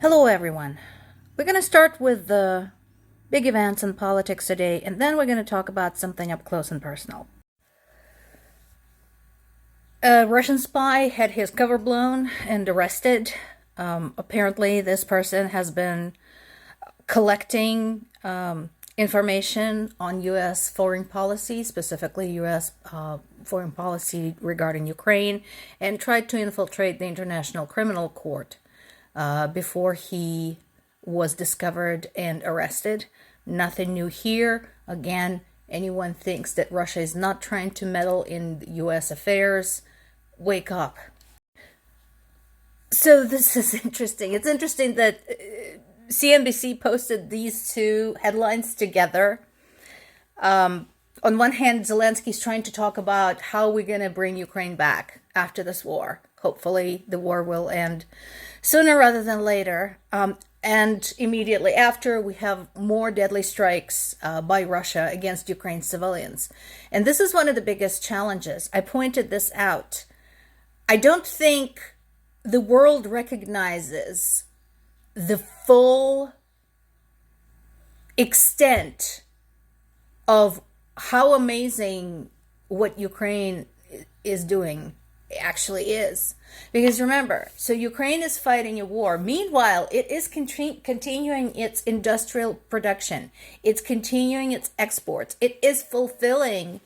Hello, everyone. We're going to start with the big events in politics today, and then we're going to talk about something up close and personal. A Russian spy had his cover blown and arrested. Apparently, this person has been collecting information on U.S. foreign policy, specifically U.S. Foreign policy regarding Ukraine, and tried to infiltrate the International Criminal Court before he was discovered and arrested. Nothing new here. Again, anyone thinks that Russia is not trying to meddle in U.S. affairs, wake up. So this is interesting. It's interesting that CNBC posted these two headlines together. On one hand, Zelensky's trying to talk about how we're going to bring Ukraine back after this war. Hopefully, the war will end sooner rather than later. And immediately after, we have more deadly strikes by Russia against Ukraine's civilians. And this is one of the biggest challenges. I pointed this out. I don't think the world recognizes the full extent of how amazing what Ukraine is doing actually is. Because remember, so Ukraine is fighting a war. Meanwhile, it is continuing its industrial production. It's continuing its exports. It is fulfilling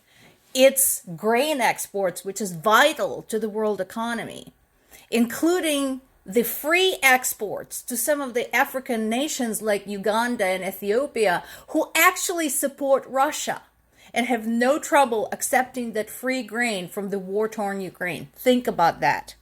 its grain exports, which is vital to the world economy, including the free exports to some of the African nations like Uganda and Ethiopia, who actually support Russia and have no trouble accepting that free grain from the war-torn Ukraine. Think about that.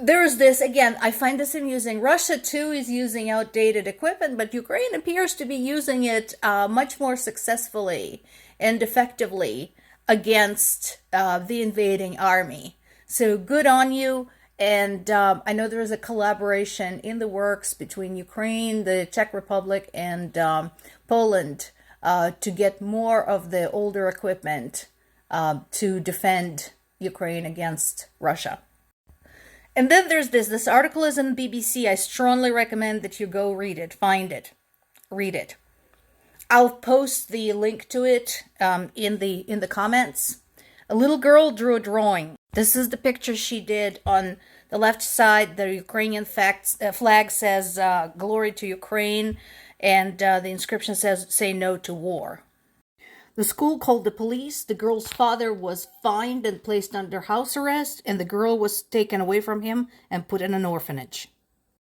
There's this, again, I find this amusing. Russia, too, is using outdated equipment, but Ukraine appears to be using it much more successfully and effectively against the invading army. So good on you. And I know there is a collaboration in the works between Ukraine, the Czech Republic, and Poland to get more of the older equipment to defend Ukraine against Russia. And then there's this article is in BBC. I strongly recommend that you go read it, find it, read it. I'll post the link to it in the comments. A little girl drew a drawing. This is the picture she did. On the left side, the Ukrainian flag says "Glory to Ukraine," and the inscription says "Say no to war." The school called the police. The girl's father was fined and placed under house arrest, and the girl was taken away from him and put in an orphanage.